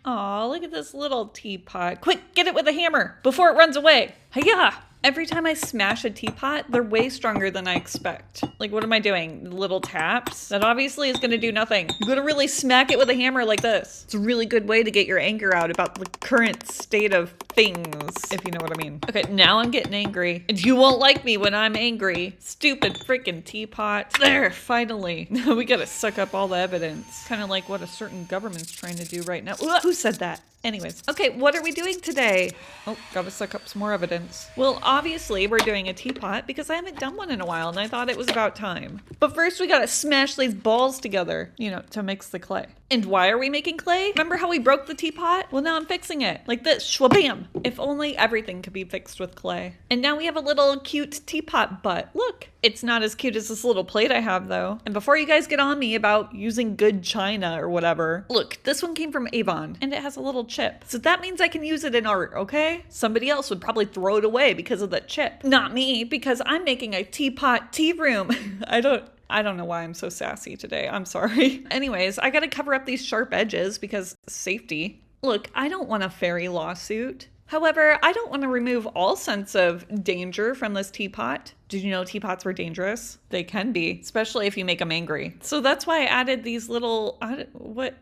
Aw, look at this little teapot. Quick, get it with a hammer before it runs away. Hiya! Every time I smash a teapot, they're way stronger than I expect. Like, what am I doing? Little taps? That obviously is gonna do nothing. You gotta really smack it with a hammer like this. It's a really good way to get your anger out about the current state of things, if you know what I mean. Okay, now I'm getting angry. And you won't like me when I'm angry. Stupid freaking teapot. There, finally. Now we gotta suck up all the evidence. Kind of like what a certain government's trying to do right now. Ugh, who said that? Anyways, okay, what are we doing today? Oh, gotta suck up some more evidence. Well, obviously we're doing a teapot because I haven't done one in a while and I thought it was about time. But first we gotta smash these balls together, you know, to mix the clay. And why are we making clay? Remember how we broke the teapot? Well, now I'm fixing it. Like this, shwabam. If only everything could be fixed with clay. And now we have a little cute teapot butt. Look, it's not as cute as this little plate I have though. And before you guys get on me about using good china or whatever, look, this one came from Avon and it has a little chip. So that means I can use it in art, okay? Somebody else would probably throw it away because of the chip. Not me, because I'm making a teapot tea room. I don't know why I'm so sassy today. I'm sorry. Anyways, I gotta cover up these sharp edges because safety. Look, I don't want a fairy lawsuit. However, I don't want to remove all sense of danger from this teapot. Did you know teapots were dangerous? They can be, especially if you make them angry. So that's why I added these little,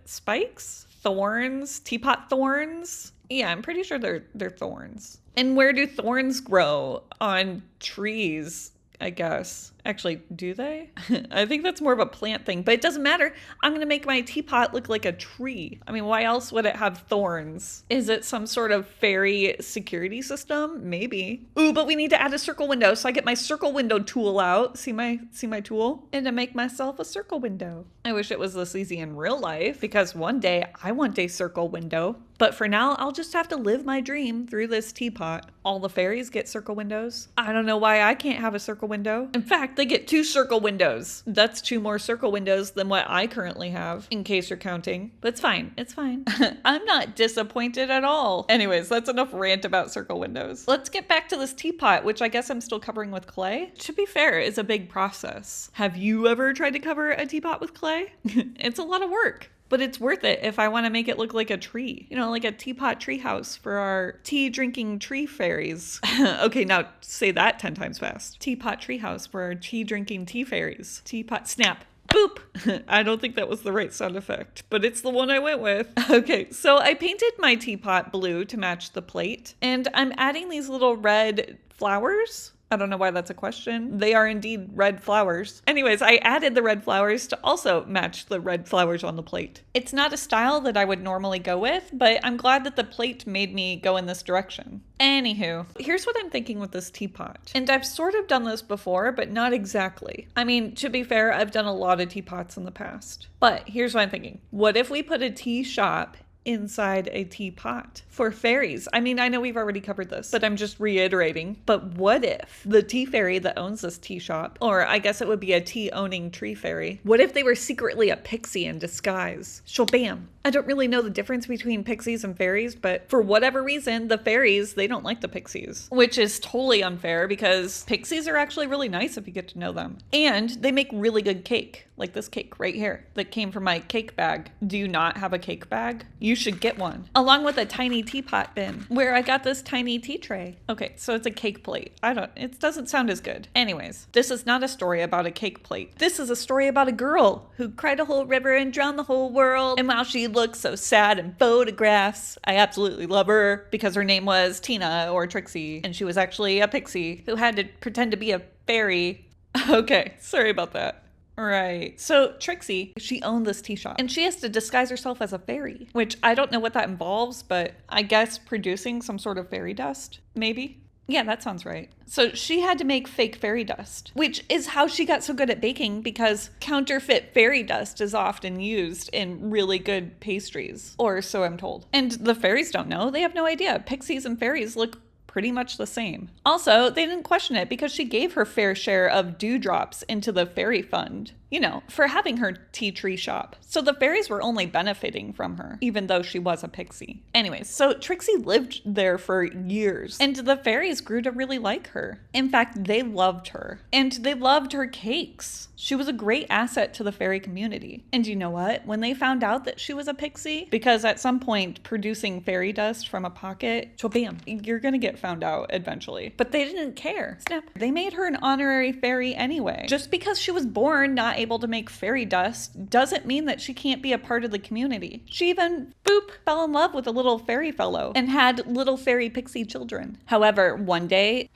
spikes? Thorns? Teapot thorns? Yeah, I'm pretty sure they're thorns. And where do thorns grow? On trees, I guess. Actually, do they? I think that's more of a plant thing, but it doesn't matter. I'm gonna make my teapot look like a tree. I mean, why else would it have thorns? Is it some sort of fairy security system? Maybe. Ooh, but we need to add a circle window. So I get my circle window tool out. See my tool? And to make myself a circle window. I wish it was this easy in real life because one day I want a circle window. But for now, I'll just have to live my dream through this teapot. All the fairies get circle windows. I don't know why I can't have a circle window. In fact, they get 2 circle windows. That's 2 more circle windows than what I currently have, in case you're counting. But it's fine. It's fine. I'm not disappointed at all. Anyways, that's enough rant about circle windows. Let's get back to this teapot, which I guess I'm still covering with clay. To be fair, it's a big process. Have you ever tried to cover a teapot with clay? It's a lot of work. But it's worth it if I want to make it look like a tree. You know, like a teapot tree house for our tea drinking tree fairies. Okay, now say that 10 times fast. Teapot tree house for our tea drinking tea fairies. Teapot snap. Boop! I don't think that was the right sound effect, but it's the one I went with. Okay, so I painted my teapot blue to match the plate, and I'm adding these little red flowers. I don't know why that's a question. They are indeed red flowers. Anyways, I added the red flowers to also match the red flowers on the plate. It's not a style that I would normally go with, but I'm glad that the plate made me go in this direction. Anywho, here's what I'm thinking with this teapot. And I've sort of done this before, but not exactly. I mean, to be fair, I've done a lot of teapots in the past. But here's what I'm thinking. What if we put a tea shop inside a teapot for fairies? I mean, I know we've already covered this, but I'm just reiterating. But what if the tea fairy that owns this tea shop, or I guess it would be a tea owning tree fairy, what if they were secretly a pixie in disguise? Shabam. I don't really know the difference between pixies and fairies, but for whatever reason, the fairies, they don't like the pixies, which is totally unfair because pixies are actually really nice if you get to know them. And they make really good cake, like this cake right here that came from my cake bag. Do you not have a cake bag? You should get one, along with a tiny teapot bin where I got this tiny tea tray. Okay, so it's a cake plate. It doesn't sound as good. Anyways, this is not a story about a cake plate. This is a story about a girl who cried a whole river and drowned the whole world. And while she looks so sad in photographs, I absolutely love her because her name was Tina or Trixie, and she was actually a pixie who had to pretend to be a fairy. Okay, sorry about that. Right. So Trixie, she owned this tea shop and she has to disguise herself as a fairy, which I don't know what that involves, but I guess producing some sort of fairy dust, maybe. Yeah, that sounds right. So she had to make fake fairy dust, which is how she got so good at baking because counterfeit fairy dust is often used in really good pastries, or so I'm told. And the fairies don't know. They have no idea. Pixies and fairies look pretty much the same. Also, they didn't question it because she gave her fair share of dewdrops into the fairy fund. you know, for having her tea tree shop. So the fairies were only benefiting from her, even though she was a pixie. Anyways, so Trixie lived there for years, and the fairies grew to really like her. In fact, they loved her, and they loved her cakes. She was a great asset to the fairy community. And you know what? When they found out that she was a pixie, because at some point producing fairy dust from a pocket, bam, you're gonna get found out eventually. But they didn't care. Snap. They made her an honorary fairy anyway. Just because she was born not able to make fairy dust doesn't mean that she can't be a part of the community. She even, boop, fell in love with a little fairy fellow and had little fairy pixie children. However, one day,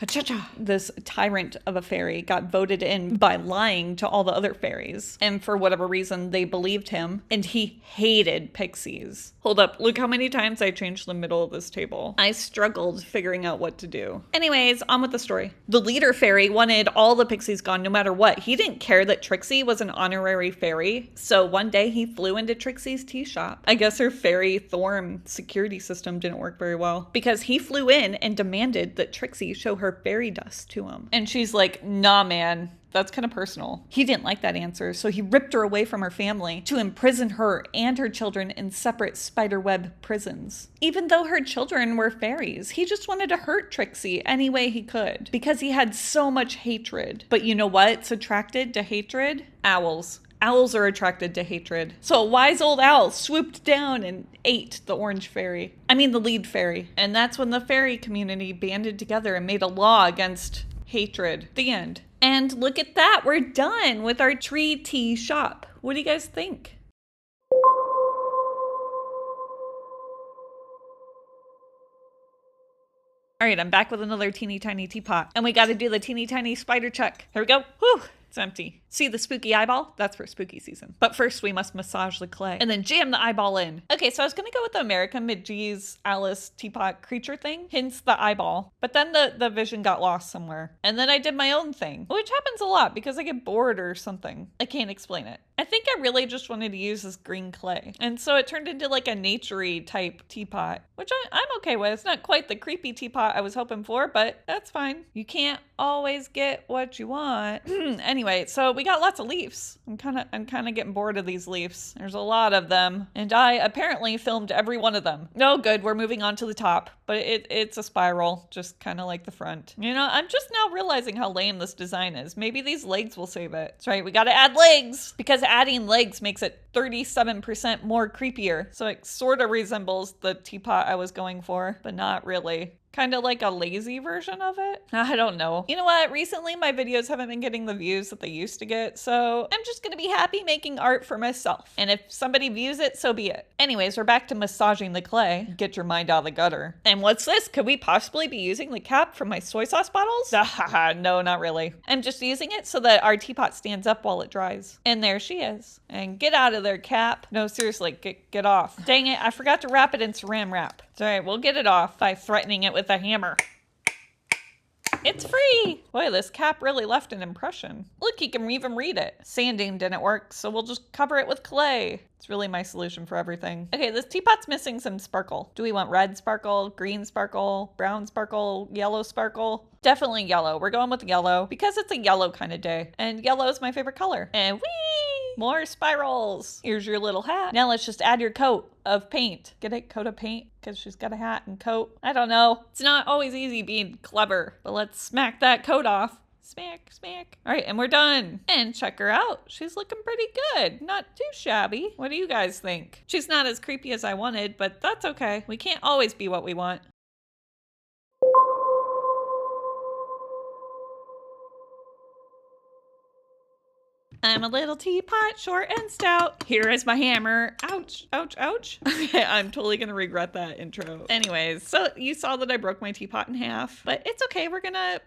this tyrant of a fairy got voted in by lying to all the other fairies. And for whatever reason, they believed him, and he hated pixies. Hold up, look how many times I changed the middle of this table. I struggled figuring out what to do. Anyways, on with the story. The leader fairy wanted all the pixies gone no matter what. He didn't care that Trixie was an honorary fairy. So one day he flew into Trixie's tea shop. I guess her fairy Thorm security system didn't work very well, because he flew in and demanded that Trixie show her fairy dust to him. And she's like, nah, man. That's kind of personal. He didn't like that answer, so he ripped her away from her family to imprison her and her children in separate spiderweb prisons. Even though her children were fairies, he just wanted to hurt Trixie any way he could because he had so much hatred. But you know what's attracted to hatred? Owls. Owls are attracted to hatred. So a wise old owl swooped down and ate the orange fairy. I mean the lead fairy. And that's when the fairy community banded together and made a law against hatred. The end. And look at that, we're done with our tree tea shop. What do you guys think? All right, I'm back with another teeny tiny teapot, and we got to do the teeny tiny spider check. Here we go. Whew. It's empty. See the spooky eyeball? That's for spooky season. But first we must massage the clay and then jam the eyeball in. Okay, so I was gonna go with the American McGee's Alice teapot creature thing, hence the eyeball. But then the vision got lost somewhere. And then I did my own thing, which happens a lot because I get bored or something. I can't explain it. I think I really just wanted to use this green clay. And so it turned into like a nature-y type teapot, which I'm okay with. It's not quite the creepy teapot I was hoping for, but that's fine. You can't always get what you want. Anyway, so we got lots of leaves. I'm kind of getting bored of these leaves. There's a lot of them, and I apparently filmed every one of them. No good, we're moving on to the top, but it's a spiral, just kind of like the front. You know, I'm just now realizing how lame this design is. Maybe these legs will save it. That's right, we gotta add legs, because adding legs makes it 37% more creepier. So it sort of resembles the teapot I was going for, but not really. Kind of like a lazy version of it. I don't know. You know what? Recently, my videos haven't been getting the views that they used to get, so I'm just gonna be happy making art for myself. And if somebody views it, so be it. Anyways, we're back to massaging the clay. Get your mind out of the gutter. And what's this? Could we possibly be using the cap from my soy sauce bottles? No, not really. I'm just using it so that our teapot stands up while it dries. And there she is. And get out of there, cap. No, seriously, get off. Dang it, I forgot to wrap it in saran wrap. It's all right, we'll get it off by threatening it with a hammer. It's free! Boy, this cap really left an impression. Look, you can even read it. Sanding didn't work, so we'll just cover it with clay. It's really my solution for everything. Okay, this teapot's missing some sparkle. Do we want red sparkle, green sparkle, brown sparkle, yellow sparkle? Definitely yellow. We're going with yellow because it's a yellow kind of day. And yellow is my favorite color. And whee! More spirals. Here's your little hat. Now let's just add your coat of paint. Get it? Coat of paint? Because she's got a hat and coat. I don't know. It's not always easy being clever, but let's smack that coat off. Smack, smack. All right, and we're done. And check her out. She's looking pretty good. Not too shabby. What do you guys think? She's not as creepy as I wanted, but that's okay. We can't always be what we want. I'm a little teapot, short and stout. Here is my hammer. Ouch, ouch, ouch. Okay, I'm totally gonna regret that intro. Anyways, so you saw that I broke my teapot in half, but it's okay. We're gonna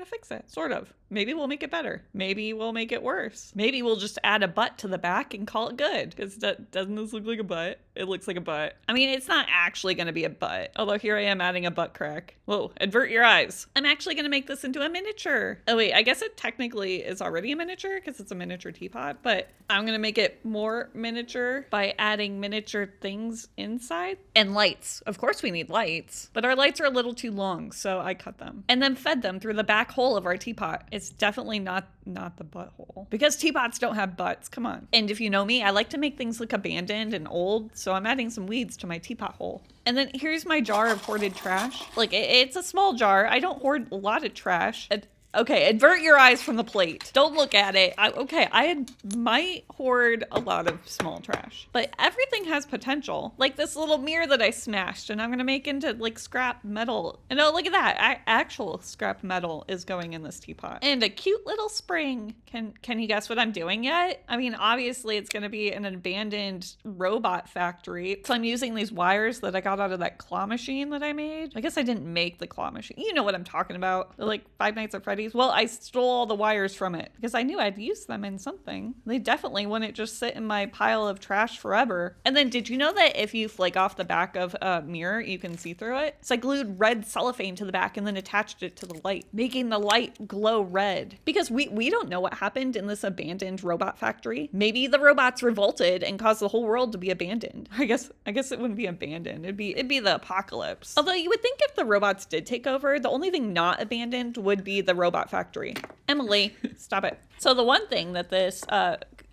fix it, sort of. Maybe we'll make it better. Maybe we'll make it worse. Maybe we'll just add a butt to the back and call it good. Because doesn't this look like a butt? It looks like a butt. I mean, it's not actually gonna be a butt. Although here I am adding a butt crack. Whoa, avert your eyes. I'm actually gonna make this into a miniature. Oh wait, I guess it technically is already a miniature because it's a miniature miniature teapot, but I'm gonna make it more miniature by adding miniature things inside. And lights. Of course we need lights, but our lights are a little too long, so I cut them. And then fed them through the back hole of our teapot. It's definitely not the butthole. Because teapots don't have butts, come on. And if you know me, I like to make things look abandoned and old, so I'm adding some weeds to my teapot hole. And then here's my jar of hoarded trash. Like, it's a small jar. I don't hoard a lot of trash. Okay, avert your eyes from the plate. Don't look at it. I might hoard a lot of small trash, but everything has potential. Like this little mirror that I smashed and I'm gonna make into like scrap metal. And oh, look at that. Actual scrap metal is going in this teapot. And a cute little spring. Can you guess what I'm doing yet? I mean, obviously it's gonna be an abandoned robot factory. So I'm using these wires that I got out of that claw machine that I made. I guess I didn't make the claw machine. You know what I'm talking about. Like Five Nights at Freddy's. Well, I stole all the wires from it because I knew I'd use them in something. They definitely wouldn't just sit in my pile of trash forever. And then did you know that if you flake off the back of a mirror, you can see through it? So I glued red cellophane to the back and then attached it to the light, making the light glow red. Because we don't know what happened in this abandoned robot factory. Maybe the robots revolted and caused the whole world to be abandoned. I guess it wouldn't be abandoned. It'd be the apocalypse. Although you would think if the robots did take over, the only thing not abandoned would be the robot factory. Emily, stop it. So the one thing that this,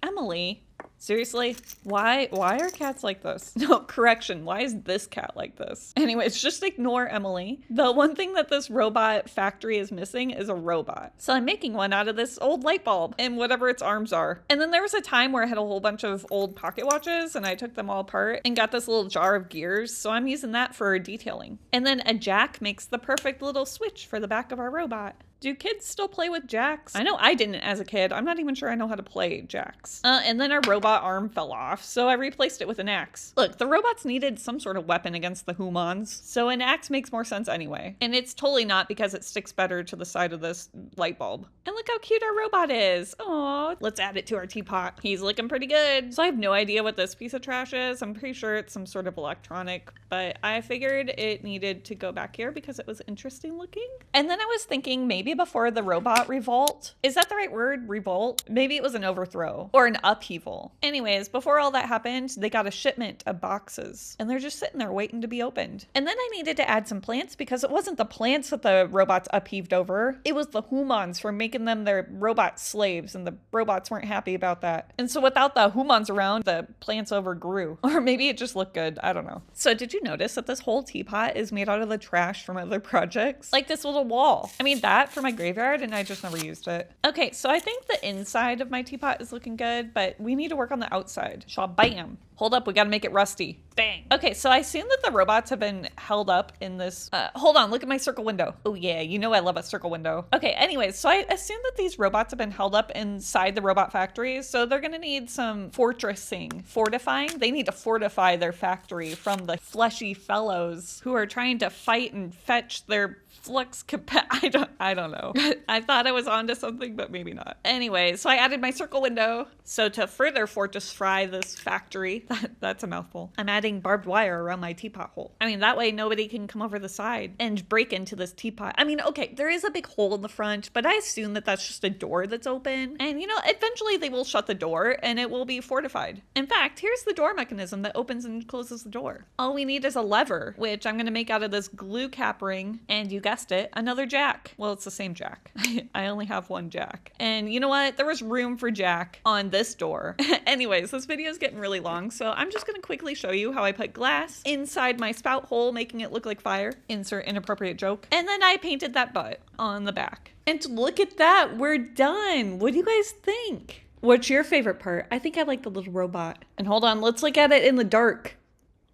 Emily, seriously, why are cats like this? No, correction, why is this cat like this? Anyways, just ignore Emily. The one thing that this robot factory is missing is a robot. So I'm making one out of this old light bulb and whatever its arms are. And then there was a time where I had a whole bunch of old pocket watches and I took them all apart and got this little jar of gears. So I'm using that for detailing. And then a jack makes the perfect little switch for the back of our robot. Do kids still play with jacks? I know I didn't as a kid. I'm not even sure I know how to play jacks. And then our robot arm fell off, so I replaced it with an axe. Look, the robots needed some sort of weapon against the humans, so an axe makes more sense anyway. And it's totally not because it sticks better to the side of this light bulb. And look how cute our robot is. Aww. Let's add it to our teapot. He's looking pretty good. So I have no idea what this piece of trash is. I'm pretty sure it's some sort of electronic, but I figured it needed to go back here because it was interesting looking. And then I was thinking maybe before the robot revolt. Is that the right word? Revolt? Maybe it was an overthrow or an upheaval. Anyways, before all that happened, they got a shipment of boxes and they're just sitting there waiting to be opened. And then I needed to add some plants because it wasn't the plants that the robots upheaved over. It was the humans for making them their robot slaves, and the robots weren't happy about that. And so without the humans around, the plants overgrew. Or maybe it just looked good. I don't know. So did you notice that this whole teapot is made out of the trash from other projects? Like this little wall. I mean, that for my graveyard, and I just never used it. Okay, so I think the inside of my teapot is looking good, but we need to work on the outside. Bam. Hold up, we gotta make it rusty. Bang. Okay, so I assume that the robots have been held up in this, hold on, look at my circle window. Oh yeah, you know I love a circle window. Okay, anyways, so I assume that these robots have been held up inside the robot factory, so they're gonna need some fortifying. They need to fortify their factory from the fleshy fellows who are trying to fight and fetch their flux capacity. I don't know. I thought I was onto something, but maybe not. Anyway, so I added my circle window. So to further fortify this factory, that's a mouthful, I'm adding barbed wire around my teapot hole. I mean, that way nobody can come over the side and break into this teapot. I mean, okay, there is a big hole in the front, but I assume that that's just a door that's open. And you know, eventually they will shut the door and it will be fortified. In fact, here's the door mechanism that opens and closes the door. All we need is a lever, which I'm gonna make out of this glue cap ring, and you guessed it, another jack. Well, it's the same jack. I only have one jack. And you know what? There was room for jack on this door. Anyways, this video is getting really long, so I'm just gonna quickly show you how I put glass inside my spout hole, making it look like fire. Insert inappropriate joke. And then I painted that butt on the back. And look at that, we're done. What do you guys think? What's your favorite part? I think I like the little robot. And hold on, let's look at it in the dark.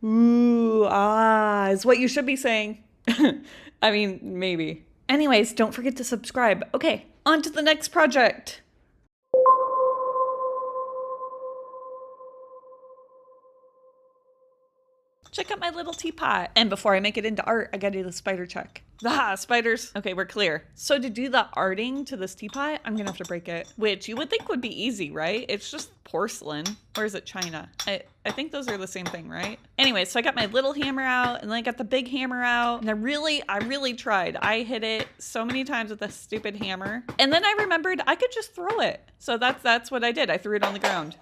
Ooh, is what you should be saying. I mean, maybe. Anyways, don't forget to subscribe. Okay, on to the next project. Check out my little teapot. And before I make it into art, I gotta do the spider check. Ah, spiders. Okay, we're clear. So to do the arting to this teapot, I'm gonna have to break it, which you would think would be easy, right? It's just porcelain. Or is it china? I think those are the same thing, right? Anyway, so I got my little hammer out, and then I got the big hammer out, and I really tried. I hit it so many times with this stupid hammer, and then I remembered I could just throw it. So that's what I did. I threw it on the ground.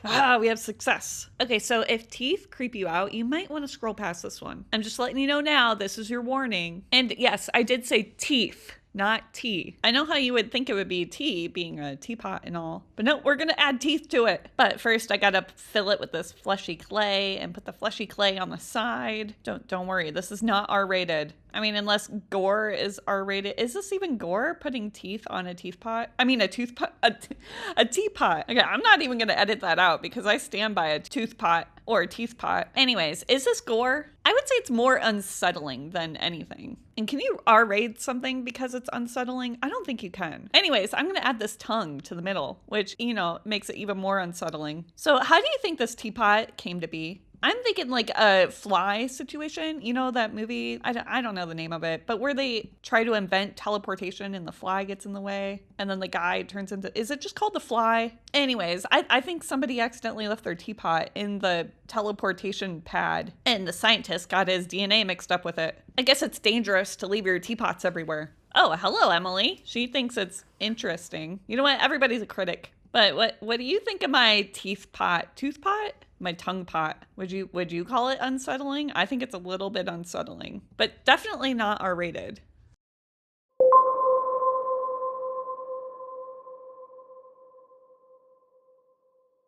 Ah, we have success. Okay, so if teeth creep you out, you might want to scroll past this one. I'm just letting you know now, this is your warning. And yes, I did say teeth, not tea. I know how you would think it would be tea, being a teapot and all, but no, we're gonna add teeth to it. But first I gotta fill it with this fleshy clay and put the fleshy clay on the side. Don't worry, this is not R-rated. I mean, unless gore is R-rated. Is this even gore, putting teeth on a teapot? I mean, a teapot. Okay, I'm not even gonna edit that out because I stand by a toothpot or a teeth pot. Anyways, is this gore? I would say it's more unsettling than anything. And can you R-rate something because it's unsettling? I don't think you can. Anyways, I'm gonna add this tongue to the middle, which, you know, makes it even more unsettling. So how do you think this teapot came to be? I'm thinking like a Fly situation. You know that movie? I don't know the name of it, but where they try to invent teleportation and the fly gets in the way and then the guy turns into, is it just called The Fly? Anyways, I think somebody accidentally left their teapot in the teleportation pad and the scientist got his DNA mixed up with it. I guess it's dangerous to leave your teapots everywhere. Oh, hello, Emily. She thinks it's interesting. You know what? Everybody's a critic. But what do you think of my toothpot? My tongue pot. Would you call it unsettling? I think it's a little bit unsettling, but definitely not R-rated.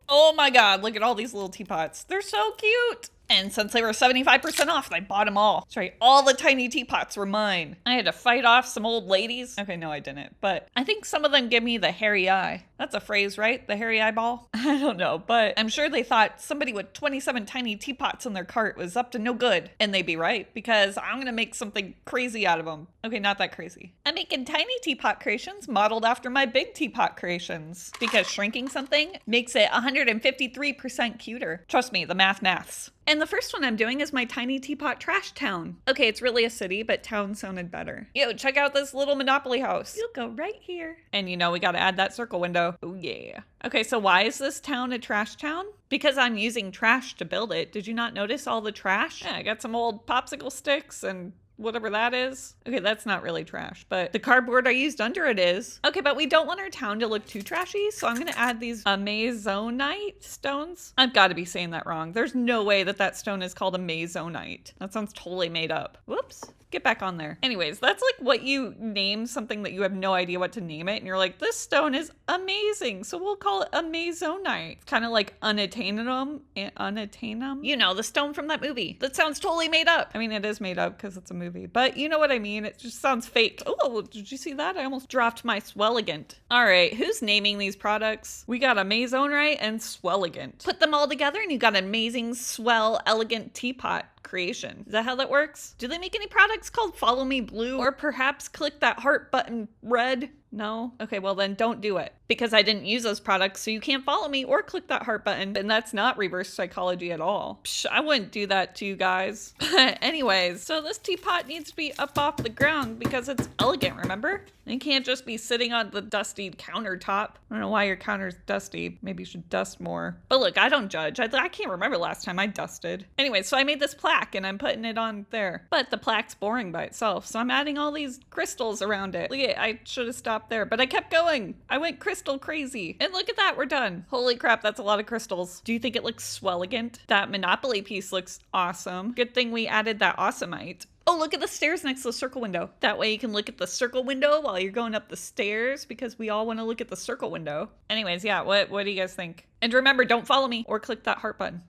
Oh my God, look at all these little teapots. They're so cute. And since they were 75% off, I bought them all. That's right, all the tiny teapots were mine. I had to fight off some old ladies. Okay, no, I didn't, but I think some of them give me the hairy eye. That's a phrase, right? The hairy eyeball? I don't know, but I'm sure they thought somebody with 27 tiny teapots in their cart was up to no good. And they'd be right, because I'm gonna make something crazy out of them. Okay, not that crazy. I'm making tiny teapot creations modeled after my big teapot creations, because shrinking something makes it 153% cuter. Trust me, the maths. And the first one I'm doing is my tiny teapot trash town. Okay, it's really a city, but town sounded better. Yo, check out this little Monopoly house. You'll go right here. And you know, we gotta add that circle window. Oh yeah. Okay, so why is this town a trash town? Because I'm using trash to build it. Did you not notice all the trash? Yeah, I got some old popsicle sticks and whatever that is. Okay, that's not really trash, but the cardboard I used under it is. Okay, but we don't want our town to look too trashy, so I'm gonna add these amazonite stones. I've got to be saying that wrong. There's no way that stone is called amazonite. That sounds totally made up. Whoops. Get back on there. Anyways, that's like what you name something that you have no idea what to name it, and you're like, this stone is amazing, so we'll call it amazonite. Kind of like unattainum. You know, the stone from that movie. That sounds totally made up. I mean, it is made up because it's a movie, but you know what I mean. It just sounds fake. Oh, did you see that? I almost dropped my swelligant. All right, who's naming these products? We got amazonite and swelligant. Put them all together and you got an amazing, swell, elegant teapot creation. Is that how that works? Do they make any products called Follow Me Blue? Or perhaps click that heart button red? No? Okay, well then don't do it. Because I didn't use those products, so you can't follow me or click that heart button. And that's not reverse psychology at all. Psh, I wouldn't do that to you guys. Anyways, so this teapot needs to be up off the ground because it's elegant, remember? It can't just be sitting on the dusty countertop. I don't know why your counter's dusty. Maybe you should dust more. But look, I don't judge. I can't remember last time I dusted. Anyway, so I made this plaque and I'm putting it on there. But the plaque's boring by itself, so I'm adding all these crystals around it. Look at it, I should have stopped there, but I kept going. I went crystal crazy. And look at that, we're done. Holy crap, that's a lot of crystals. Do you think it looks swelligant? That Monopoly piece looks awesome. Good thing we added that awesomite. Oh, look at the stairs next to the circle window. That way you can look at the circle window while you're going up the stairs because we all want to look at the circle window. Anyways, yeah, what do you guys think? And remember, don't follow me or click that heart button.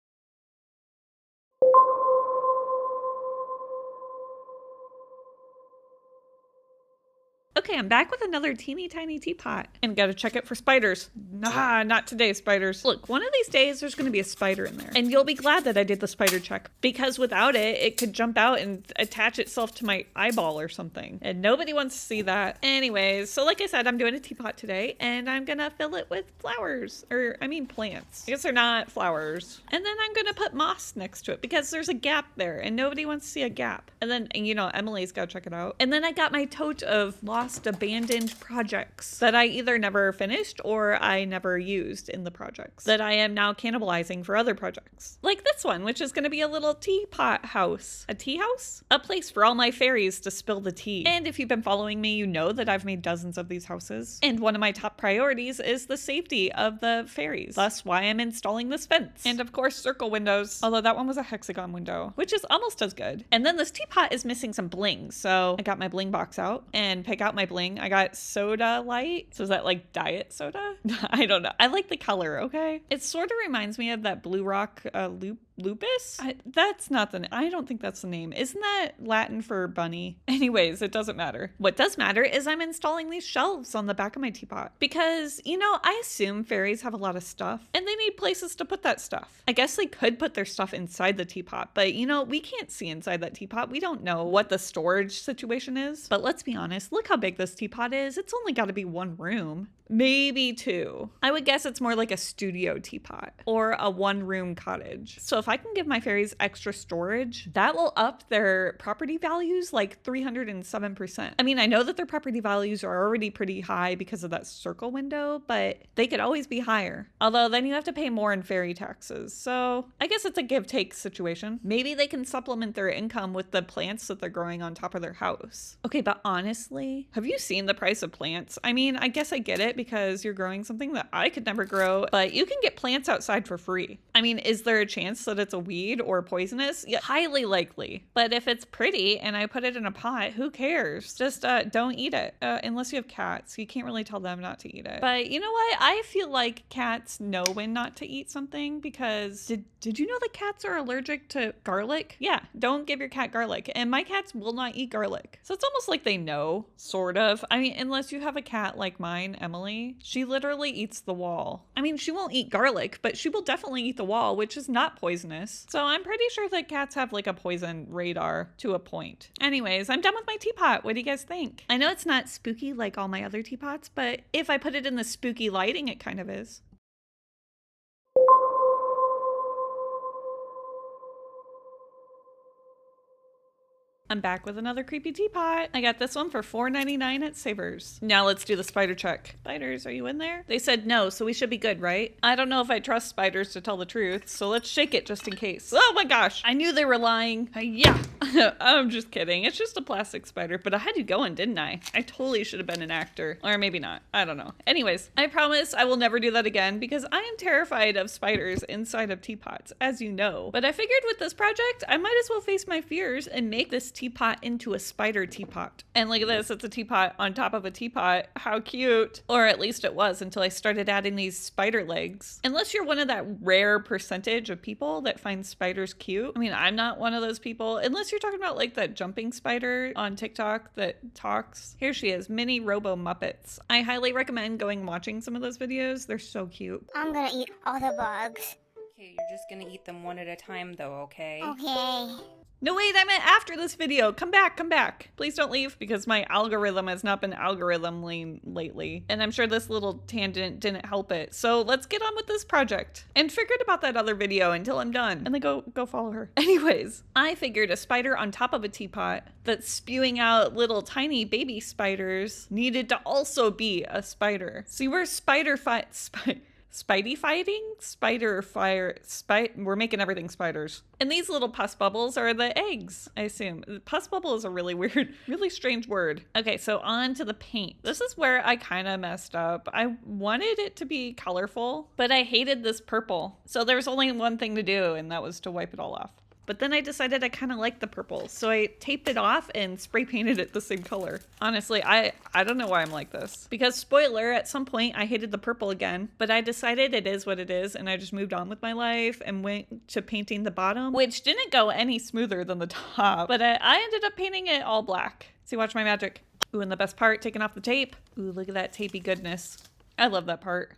Okay, I'm back with another teeny tiny teapot. And gotta check it for spiders. Nah, not today, spiders. Look, one of these days there's gonna be a spider in there. And you'll be glad that I did the spider check. Because without it, it could jump out and attach itself to my eyeball or something. And nobody wants to see that. Anyways, so like I said, I'm doing a teapot today. And I'm gonna fill it with flowers. Or, I mean plants. I guess they're not flowers. And then I'm gonna put moss next to it. Because there's a gap there. And nobody wants to see a gap. And then, you know, Emily's gotta check it out. And then I got my tote of lost abandoned projects that I either never finished or I never used in the projects that I am now cannibalizing for other projects. Like this one, which is going to be a little teapot house. A tea house? A place for all my fairies to spill the tea. And if you've been following me, you know that I've made dozens of these houses. And one of my top priorities is the safety of the fairies. That's why I'm installing this fence. And of course, circle windows. Although that one was a hexagon window, which is almost as good. And then this teapot is missing some bling. So I got my bling box out and pick out my bling. I got soda light. So is that like diet soda? I don't know. I like the color, okay? It sort of reminds me of that Blue Rock lupus? That's not the I don't think that's the name. Isn't that Latin for bunny? Anyways, it doesn't matter. What does matter is I'm installing these shelves on the back of my teapot because, you know, I assume fairies have a lot of stuff and they need places to put that stuff. I guess they could put their stuff inside the teapot, but you know, we can't see inside that teapot. We don't know what the storage situation is. But let's be honest, look how big this teapot is. It's only got to be one room. Maybe two. I would guess it's more like a studio teapot or a one-room cottage. So if I can give my fairies extra storage, that will up their property values like 307%. I mean, I know that their property values are already pretty high because of that circle window, but they could always be higher. Although then you have to pay more in fairy taxes. So I guess it's a give-take situation. Maybe they can supplement their income with the plants that they're growing on top of their house. Okay, but honestly, have you seen the price of plants? I mean, I guess I get it because you're growing something that I could never grow, but you can get plants outside for free. I mean, is there a chance that it's a weed or poisonous? Yeah, highly likely. But if it's pretty and I put it in a pot, who cares? Just don't eat it unless you have cats. You can't really tell them not to eat it. But you know what? I feel like cats know when not to eat something because did you know that cats are allergic to garlic? Yeah, don't give your cat garlic. And my cats will not eat garlic. So it's almost like they know, sort of. I mean, unless you have a cat like mine, Emily, she literally eats the wall. I mean, she won't eat garlic, but she will definitely eat the wall, which is not poisonous. So I'm pretty sure that cats have like a poison radar to a point. Anyways, I'm done with my teapot. What do you guys think? I know it's not spooky like all my other teapots, but if I put it in the spooky lighting, it kind of is. I'm back with another creepy teapot. I got this one for $4.99 at Savers. Now let's do the spider check. Spiders, are you in there? They said no, so we should be good, right? I don't know if I trust spiders to tell the truth, so let's shake it just in case. Oh my gosh, I knew they were lying. Yeah, I'm just kidding. It's just a plastic spider, but I had you going, didn't I? I totally should have been an actor. Or maybe not, I don't know. Anyways, I promise I will never do that again because I am terrified of spiders inside of teapots, as you know. But I figured with this project, I might as well face my fears and make this teapot into a spider teapot. And look at this, it's a teapot on top of a teapot. How cute. Or at least it was until I started adding these spider legs. Unless you're one of that rare percentage of people that find spiders cute. I mean, I'm not one of those people. Unless you're talking about like that jumping spider on TikTok that talks. Here she is, mini Robo Muppets. I highly recommend going and watching some of those videos. They're so cute. I'm gonna eat all the bugs. Okay, you're just gonna eat them one at a time though, okay? Okay. No, wait, I meant after this video. Come back, come back. Please don't leave because my algorithm has not been algorithming lately. And I'm sure this little tangent didn't help it. So let's get on with this project. And forget about that other video until I'm done. And then go follow her. Anyways, I figured a spider on top of a teapot that's spewing out little tiny baby spiders needed to also be a spider. See, we're Spidey fighting? Spider fire. We're making everything spiders. And these little pus bubbles are the eggs, I assume. Pus bubble is a really weird, really strange word. Okay, so on to the paint. This is where I kind of messed up. I wanted it to be colorful, but I hated this purple. So there's only one thing to do, and that was to wipe it all off. but then I decided I kind of liked the purple. So I taped it off and spray painted it the same color. Honestly, I don't know why I'm like this. Because spoiler, at some point I hated the purple again, but I decided it is what it is and I just moved on with my life and went to painting the bottom, which didn't go any smoother than the top, but I ended up painting it all black. See, watch my magic. Ooh, and the best part, taking off the tape. Ooh, look at that tapey goodness. I love that part.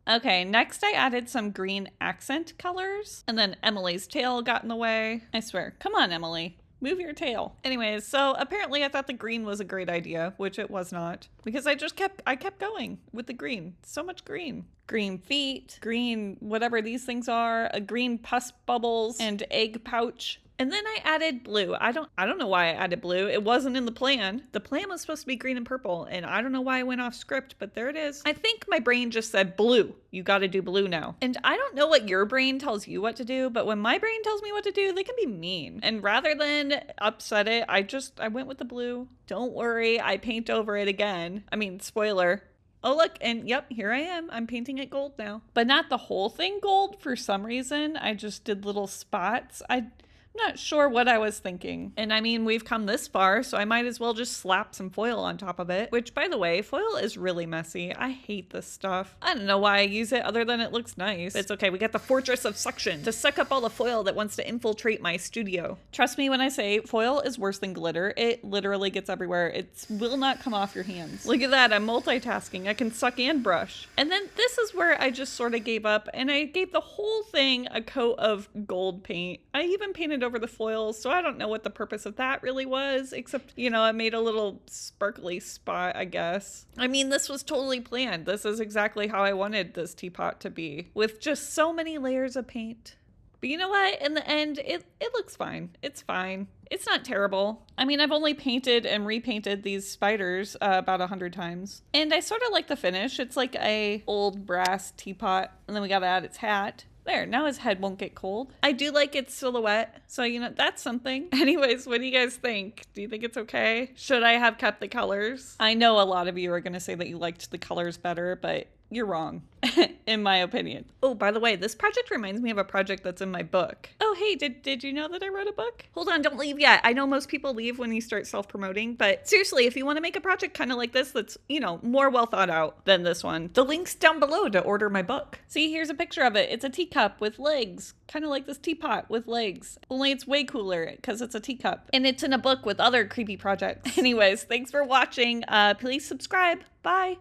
Okay, next I added some green accent colors, and then Emily's tail got in the way. I swear, come on, Emily. Move your tail. Anyways, so apparently I thought the green was a great idea, which it was not, because I kept going with the green. So much green. Green feet, green whatever these things are, a green pus bubbles, and egg pouch. And then I added blue. I don't know why I added blue. It wasn't in the plan. The plan was supposed to be green and purple, and I don't know why I went off script, but there it is. I think my brain just said blue. You got to do blue now. And I don't know what your brain tells you what to do, but when my brain tells me what to do, they can be mean. And rather than upset it, I went with the blue. Don't worry, I paint over it again. I mean, spoiler. Oh, look, and yep, here I am. I'm painting it gold now. But not the whole thing gold for some reason. I just did little spots. I'm not sure what I was thinking. And I mean, we've come this far, so I might as well just slap some foil on top of it. Which, by the way, foil is really messy. I hate this stuff. I don't know why I use it other than it looks nice. It's okay, we got the Fortress of Suction to suck up all the foil that wants to infiltrate my studio. Trust me when I say foil is worse than glitter. It literally gets everywhere. It will not come off your hands. Look at that, I'm multitasking. I can suck and brush. And then this is where I just sort of gave up, and I gave the whole thing a coat of gold paint. I even painted over the foils, so I don't know what the purpose of that really was, except, you know, I made a little sparkly spot, I guess. I mean, this was totally planned. This is exactly how I wanted this teapot to be, with just so many layers of paint. But you know what? In the end, it looks fine. It's fine. It's not terrible. I mean, I've only painted and repainted these spiders about 100 times. And I sort of like the finish. It's like a old brass teapot, and then we gotta add its hat. There, now his head won't get cold. I do like its silhouette, so you know, that's something. Anyways, what do you guys think? Do you think it's okay? Should I have kept the colors? I know a lot of you are gonna say that you liked the colors better, but you're wrong, in my opinion. Oh, by the way, this project reminds me of a project that's in my book. Oh, hey, did you know that I wrote a book? Hold on, don't leave yet. I know most people leave when you start self-promoting, but seriously, if you want to make a project kind of like this that's, you know, more well thought out than this one, the link's down below to order my book. See, here's a picture of it. It's a teacup with legs, kind of like this teapot with legs, only it's way cooler because it's a teacup. And it's in a book with other creepy projects. Anyways, thanks for watching. Please subscribe. Bye.